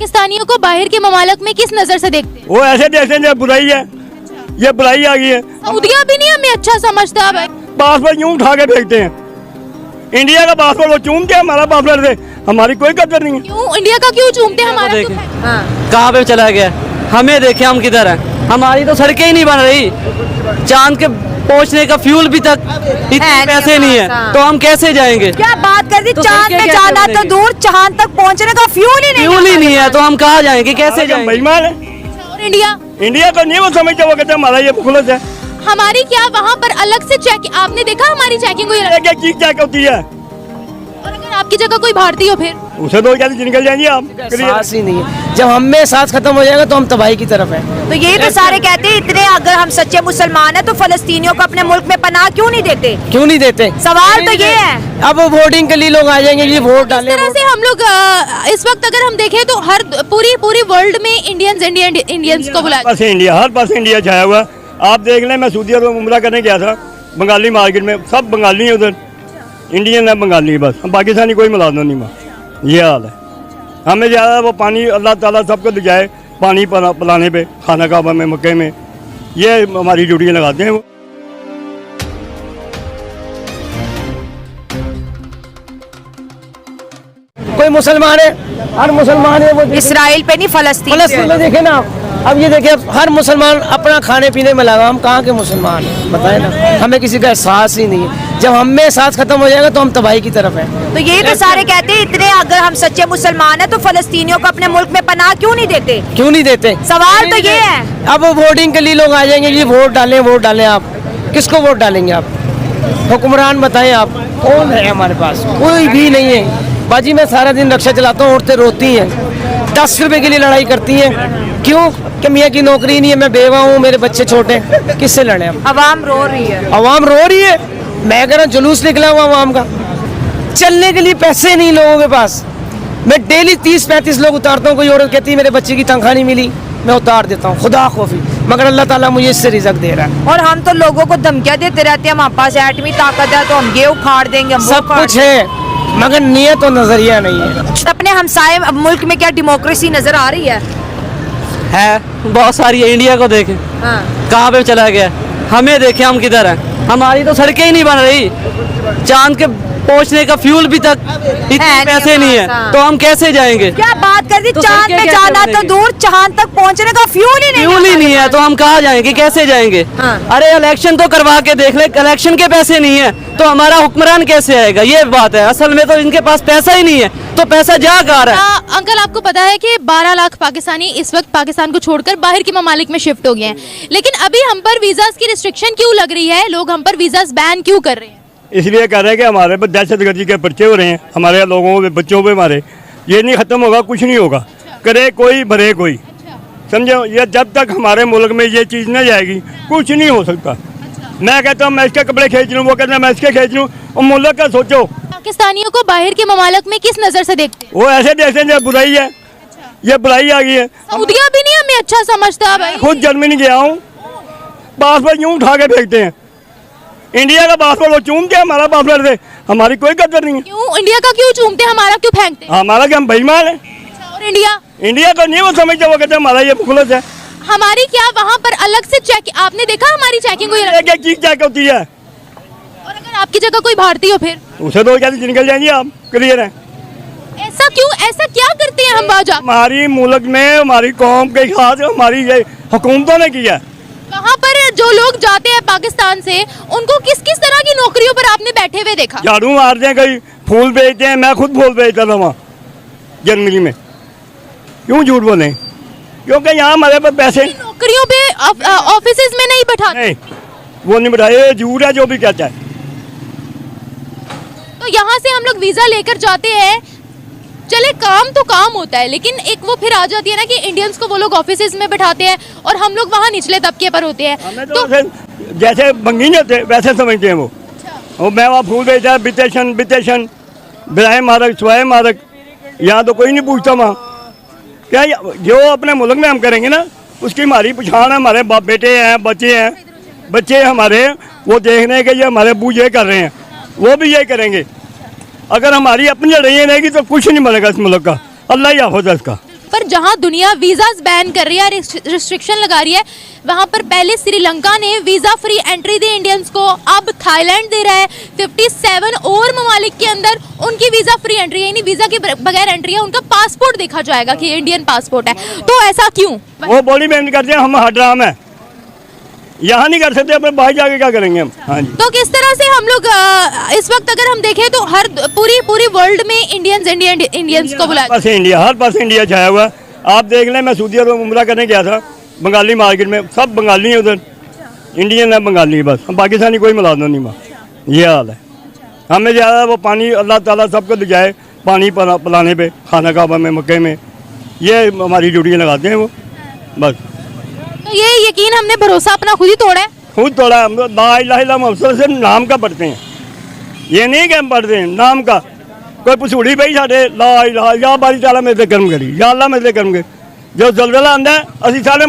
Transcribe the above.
पाकिस्तानियों को बाहर के ममालिक में किस नजर से देखते हैं? वो ऐसे देखते हैं जब बुराई है, ये बुराई आ गई है। सऊदिया भी नहीं हमें अच्छा समझता भाई। पासपोर्ट यूं उठा के फेंकते हैं। इंडिया का पासपोर्ट वो चूमते हैं, हमारा पासपोर्ट से हमारी कोई कदर नहीं है। क्यों इंडिया का क्यों चूमते हैं? हमारा क्यों फेंकते हैं? कहाँ पे चला गया, हमें देखे हम किधर हैं। हमारी तो सड़कें ही नहीं बन रही, चांद के पहुंचने का फ्यूल भी तक इतने पैसे नहीं है, तो हम कैसे जाएंगे? क्या बात कर दी, तो चांद सड़कें पे कैसे जाना तो बनेंगी? दूर, चांद तक पहुंचने का फ्यूल ही नहीं है, तो हम कहाँ जाएंगे, कैसे हम जाएंगे? बेईमान है। और इंडिया इंडिया को नहीं वो समझते, वो कहते हैं हमारा ये खुलस है। हमारी क्या वहाँ पर अलग से चेक, आपने देखा हमारी चेकिंग हुई? एक एक चीज चेक होती है, और अगर आपकी जगह कोई भारतीय हो फिर? उसे तो कहते निकल जाएंगे आप। एहसास ही नहीं है। जब हम में सांस खत्म हो जाएगा तो हम तबाही की तरफ हैं। तो यही तो सारे कहते हैं, इतने अगर हम सच्चे मुसलमान हैं तो फलस्तीनियों को अपने मुल्क में पनाह क्यों नहीं देते? क्यों नहीं देते? सवाल तो ये है। अब वोटिंग के लिए लोग आ जाएंगे, ये वोट इस डालें। तरह से हम लोग इस वक्त अगर हम देखें तो हर पूरी वर्ल्ड में इंडियंस को बुलाया। पास इंडिया, हर पास इंडिया छाया हुआ। आप देख लें, मैं सऊदी अरब में उम्रा करने गया था, बंगाली मार्केट में सब बंगाली है उधर, इंडियन है बंगाली बस, हम पाकिस्तानी कोई मुलाजम नहीं वहाँ। ये हाल है। हमें ज़्यादा वो पानी अल्लाह ताला सबको ले जाए, पानी पिलाने पे, खाना काबा में, मक्के में, ये हमारी ड्यूटी लगाते हैं वो। कोई मुसलमान है, हर मुसलमान है वो इसराइल पे नहीं, फलस्तीन फलस्तीन में देखे ना। अब ये देखिए, हर मुसलमान अपना खाने पीने में लगा, हम कहाँ के मुसलमान हैं बताए ना। हमें किसी का एहसास ही नहीं है। जब हम में सांस खत्म हो जाएगा तो हम तबाही की तरफ हैं। तो यही तो सारे कहते हैं, इतने अगर हम सच्चे मुसलमान हैं तो फलस्तीनियों को अपने मुल्क में पनाह क्यों नहीं देते? क्यों नहीं देते? सवाल तो ये है। अब वोटिंग के लिए लोग आ जाएंगे, ये वोट डालें। आप किसको वोट डालेंगे? आप हुक्मरान बताएं, आप कौन है? हमारे पास कोई भी नहीं है। बाजी मैं सारा दिन रक्षा चलाता हूँ, औरतें रोती हैं, 10 रुपए के लिए लड़ाई करती हैं। क्यों? कि मियाँ की नौकरी नहीं है, मैं बेवा हूँ, मेरे बच्चे छोटे, किससे लड़े हम? अवाम रो रही है। अवाम रो रही है। मैं कह रहा हूँ जुलूस निकला हुआ अवाम का, चलने के लिए पैसे नहीं लोगों के पास। मैं डेली 30-35 लोग उतारता हूँ। कोई औरत कहती है मेरे बच्चे की तनख्वाह नहीं मिली, मैं उतार देता हूँ, खुदा खौफी, मगर अल्लाह ताला मुझे इससे रिज़्क दे रहा है। और हम तो लोगों को धमकियां देते रहते हैं, हमारे पास एटमी ताकत है तो हम ये उखाड़ देंगे, हम वो सब उखाड़ कुछ है, मगर नियत और नजरिया नहीं है। देंगे। अपने हमसाये मुल्क में क्या डेमोक्रेसी नजर आ रही है? बहुत सारी है। इंडिया को देखे, हाँ। कहाँ पे चला गया, हमें देखे हम किधर हैं। हमारी तो सड़कें ही नहीं बन रही, चांद के पहुंचने का फ्यूल भी तक इतने पैसे नहीं है, तो हम कैसे जाएंगे? क्या बात कर दी, तो चांद सड़कें पे कैसे जाना तो बनेगी? दूर, चांद तक पहुंचने का फ्यूल ही नहीं है, तो हम कहाँ जाएंगे, कैसे जाएंगे? हाँ। अरे इलेक्शन तो करवा के देख ले, इलेक्शन के पैसे नहीं है तो हमारा हुक्मरान कैसे आएगा? ये बात है। असल में तो इनके पास पैसा ही नहीं है, तो पैसा जा कहाँ रहा है? अंकल आपको पता है कि 12 लाख पाकिस्तानी इस वक्त पाकिस्तान को छोड़कर बाहर के ममालिक में शिफ्ट हो गए हैं, लेकिन अभी हम पर वीजास की रिस्ट्रिक्शन क्यों लग रही है? लोग हम पर वीजास बैन क्यों कर रहे हैं? इसलिए कह रहे हैं कि हमारे पर दहशतगर्दी के पर्चे हो रहे हैं, हमारे लोगों पे, बच्चों पे हमारे। ये नहीं ख़त्म होगा, कुछ नहीं होगा। करे कोई भरे कोई, समझो। ये जब तक हमारे मुल्क में ये चीज़ नहीं जाएगी, कुछ नहीं हो सकता। मैं कहता हूँ मैं इसके कपड़े खींच लूँ, वो कहते हैं मैं इसके खींच लूँ, और मुल्क का सोचो। पाकिस्तानियों को बाहर के ममालिक में किस नजर से देखते हैं? वो ऐसे देखते हैं जब बुराई है, ये बुराई आ गई है। सऊदिया भी नहीं हमें अच्छा समझता भाई। खुद जर्मनी गया हूँ, पासपोर्ट यूं उठा के फेंकते हैं। इंडिया का पासपोर्ट वो चूमते हैं, हमारा पासपोर्ट से हमारी कोई कदर नहीं है। क्यों इंडिया का क्यों चूमते हैं? हमारा क्यों फेंकते हैं? हमारा क्या, हम बेईमान है। और इंडिया को नहीं वो समझते, वो कहते हैं हमारा ये खुलस है। हमारी क्या वहाँ पर अलग से चेक, आपने देखा हमारी चेकिंग हुई? एक एक चीज चेक होती है, और अगर आपकी जगह कोई भारतीय हो फिर? उसे तो कहते निकल जाएंगे आप। क्लियर है। ऐसा क्यों? ऐसा क्या करते हैं हम बाजा? हमारी मुल्क में, हमारी कौम के साथ हमारी ये हुकूमतों ने किया। वहाँ पर जो लोग जाते हैं पाकिस्तान से, उनको किस किस तरह की नौकरियों पर आपने बैठे हुए देखा? झाड़ू मारते हैं, कहीं फूल बेचते हैं। मैं खुद फूल बेचता था वहाँ जर्मनी में। क्यों झूठ बोले? क्योंकि यहाँ हमारे पास पैसे नौकरियों पे ऑफिसेज में नहीं बैठाते। नहीं, वो नहीं बैठाए, झूठ है जो भी कहता है। तो यहाँ से हम लोग वीजा लेकर जाते हैं, चले काम तो काम होता है, लेकिन एक वो फिर आ जाती है ना कि इंडियंस को वो लोग ऑफिसेज में बैठाते हैं और हम लोग वहाँ निचले तबके पर होते हैं। हमें तो जैसे बंगी नहीं होते वैसे समझते हैं वो। और मैं वहाँ फूल बेचता, बितेशन बिराए मारक, स्वाय मारक, यहाँ तो कोई नहीं पूछता वहाँ। क्या जो अपने मुल्क में हम करेंगे ना, उसकी हमारी पहचान है। हमारे बाप बेटे हैं, बच्चे हमारे, वो देखने के ये हमारे अब्बू ये कर रहे हैं, वो भी ये करेंगे। अगर हमारी अपनी लड़ाई रहेगी तो कुछ नहीं बनेगा इस मुल्क का। अल्लाह ही हाफ़िज़ है इसका। पर जहां दुनिया वीज़ाज बैन कर रही है, रिस्ट्रिक्शन लगा रही है, वहां पर पहले श्रीलंका ने वीज़ा फ्री एंट्री दी इंडियंस को, अब थाईलैंड दे रहा है। 57 और ममालिक के अंदर उनकी वीज़ा फ्री एंट्री है, यानी वीज़ा के बगैर एंट्री है, उनका पासपोर्ट देखा जाएगा कि इंडियन पासपोर्ट है। तो ऐसा क्यों? वो बॉडी बैन करते हैं, हम हड्राम है, यहाँ नहीं कर सकते, अपने बाहर जाके क्या करेंगे हम। हाँ जी। तो किस तरह से हम लोग इस वक्त अगर हम देखें तो हर पूरी वर्ल्ड में इंडियंस को बुलाया, हर पास इंडिया छाया हुआ है। आप देख लें, मैं सऊदी अरब उम्रा करने गया था, बंगाली मार्केट में सब बंगाली है उधर, इंडियन है बंगाली है, बस हम पाकिस्तानी कोई मुलाजम नहीं वहाँ। ये हाल है। हमें ज़्यादा वो पानी अल्लाह ताला सबको दिखाए, पानी पिलाने पे, खाना काबा में, मक्के में, ये हमारी ड्यूटी लगाते हैं वो, बस। तो ये यकीन हमने भरोसा अपना खुद ही तोड़ा है। खुद थोड़ा हम ला इलाहा इल्लल्लाह मुहम्मद सिर्फ नाम का पढ़ते हैं, ये नहीं कि हम पढ़ते हैं नाम का। कोई पसूड़ी भाई साढ़े ला इलाहा या बारी ताला मेरे से कर्म करी, या अल्लाह मेरे से कर्म करी, जो जलजला आंदा है असी सारे